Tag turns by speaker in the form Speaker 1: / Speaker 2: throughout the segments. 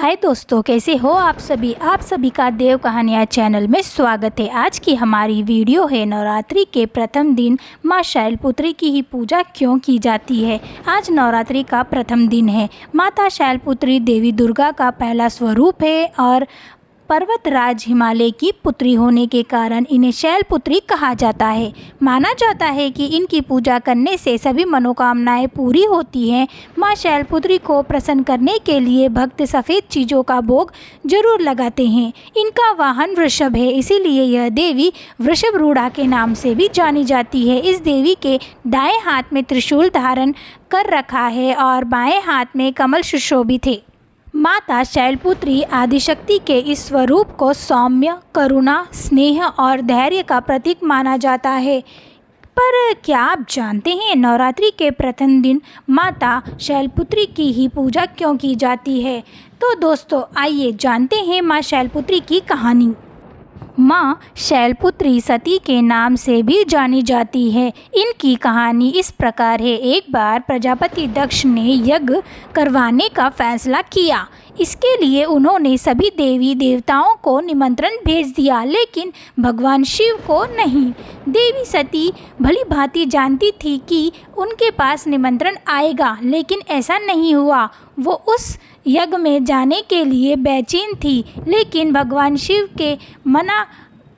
Speaker 1: हाय दोस्तों, कैसे हो आप सभी का देव कहानियाँ चैनल में स्वागत है। आज की हमारी वीडियो है नवरात्रि के प्रथम दिन माँ शैलपुत्री की ही पूजा क्यों की जाती है। आज नवरात्रि का प्रथम दिन है। माता शैलपुत्री देवी दुर्गा का पहला स्वरूप है और पर्वतराज हिमालय की पुत्री होने के कारण इन्हें शैलपुत्री कहा जाता है। माना जाता है कि इनकी पूजा करने से सभी मनोकामनाएं पूरी होती हैं। माँ शैलपुत्री को प्रसन्न करने के लिए भक्त सफ़ेद चीज़ों का भोग जरूर लगाते हैं। इनका वाहन वृषभ है, इसीलिए यह देवी वृषभरूढ़ा के नाम से भी जानी जाती है। इस देवी के दाएं हाथ में त्रिशूल धारण कर रखा है और बाएं हाथ में कमल सुशोभित है। माता शैलपुत्री आदिशक्ति के इस स्वरूप को सौम्य, करुणा, स्नेह और धैर्य का प्रतीक माना जाता है। पर क्या आप जानते हैं नवरात्रि के प्रथम दिन माता शैलपुत्री की ही पूजा क्यों की जाती है? तो दोस्तों आइए जानते हैं माँ शैलपुत्री की कहानी। माँ शैलपुत्री सती के नाम से भी जानी जाती है। इनकी कहानी इस प्रकार है। एक बार प्रजापति दक्ष ने यज्ञ करवाने का फैसला किया। इसके लिए उन्होंने सभी देवी देवताओं को निमंत्रण भेज दिया, लेकिन भगवान शिव को नहीं। देवी सती भली भांति जानती थी कि उनके पास निमंत्रण आएगा, लेकिन ऐसा नहीं हुआ। वो उस यज्ञ में जाने के लिए बेचैन थी, लेकिन भगवान शिव के मना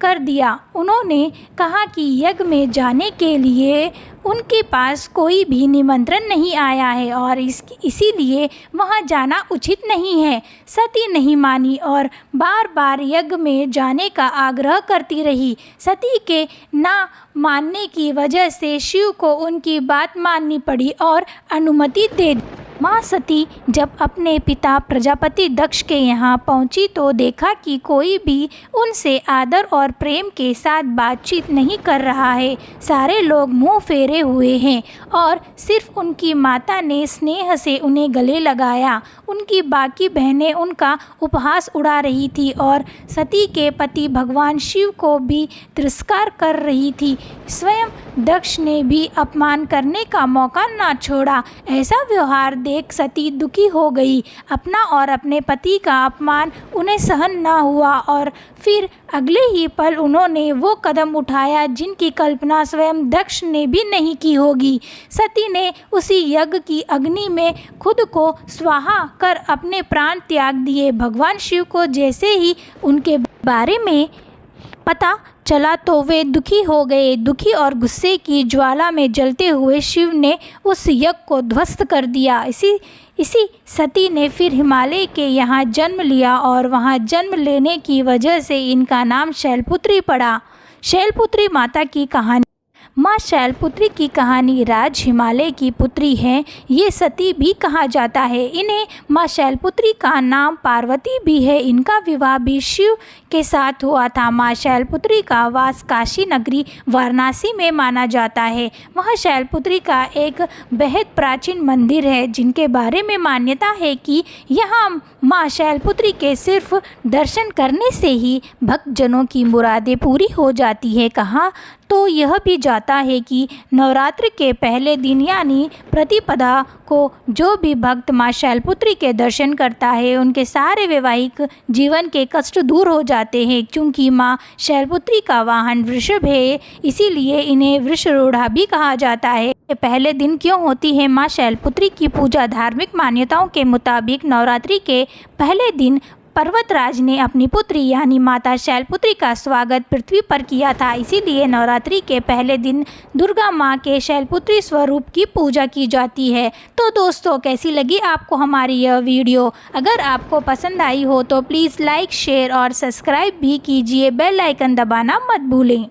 Speaker 1: कर दिया। उन्होंने कहा कि यज्ञ में जाने के लिए उनके पास कोई भी निमंत्रण नहीं आया है और इसीलिए वहां जाना उचित नहीं है। सती नहीं मानी और बार बार यज्ञ में जाने का आग्रह करती रही। सती के ना मानने की वजह से शिव को उनकी बात माननी पड़ी और अनुमति दे दी। माँ सती जब अपने पिता प्रजापति दक्ष के यहाँ पहुँची तो देखा कि कोई भी उनसे आदर और प्रेम के साथ बातचीत नहीं कर रहा है। सारे लोग मुंह फेरे हुए हैं और सिर्फ उनकी माता ने स्नेह से उन्हें गले लगाया। उनकी बाकी बहनें उनका उपहास उड़ा रही थी और सती के पति भगवान शिव को भी तिरस्कार कर रही थी। स्वयं दक्ष ने भी अपमान करने का मौका ना छोड़ा। ऐसा व्यवहार देख सती दुखी हो गई। अपना और अपने पति का अपमान उन्हें सहन ना हुआ और फिर अगले ही पल उन्होंने वो कदम उठाया जिनकी कल्पना स्वयं दक्ष ने भी नहीं की होगी। सती ने उसी यज्ञ की अग्नि में खुद को स्वाहा कर अपने प्राण त्याग दिए। भगवान शिव को जैसे ही उनके बारे में पता चला तो वे दुखी हो गए। दुखी और गुस्से की ज्वाला में जलते हुए शिव ने उस यज्ञ को ध्वस्त कर दिया। इसी सती ने फिर हिमालय के यहाँ जन्म लिया और वहाँ जन्म लेने की वजह से इनका नाम शैलपुत्री पड़ा। शैलपुत्री माता की कहानी। माँ शैलपुत्री की कहानी राज हिमालय की पुत्री हैं। ये सती भी कहा जाता है। इन्हें माँ शैलपुत्री का नाम पार्वती भी है। इनका विवाह भी शिव के साथ हुआ था। माँ शैलपुत्री का वास काशी नगरी वाराणसी में माना जाता है। वहाँ शैलपुत्री का एक बेहद प्राचीन मंदिर है जिनके बारे में मान्यता है कि यहाँ माँ शैलपुत्री के सिर्फ दर्शन करने से ही भक्तजनों की मुरादें पूरी हो जाती है। कहा तो यह भी जाता है कि नवरात्र के पहले दिन यानी प्रतिपदा को जो भी भक्त माँ शैलपुत्री के दर्शन करता है उनके सारे वैवाहिक जीवन के कष्ट दूर हो जाते हैं। क्योंकि माँ शैलपुत्री का वाहन वृषभ है, इसीलिए इन्हें वृषरूढ़ा भी कहा जाता है। पहले दिन क्यों होती है माँ शैलपुत्री की पूजा? धार्मिक मान्यताओं के मुताबिक नवरात्रि के पहले दिन पर्वतराज ने अपनी पुत्री यानी माता शैलपुत्री का स्वागत पृथ्वी पर किया था। इसीलिए नवरात्रि के पहले दिन दुर्गा माँ के शैलपुत्री स्वरूप की पूजा की जाती है। तो दोस्तों कैसी लगी आपको हमारी यह वीडियो? अगर आपको पसंद आई हो तो प्लीज़ लाइक, शेयर और सब्सक्राइब भी कीजिए। बेल आइकन दबाना मत भूलें।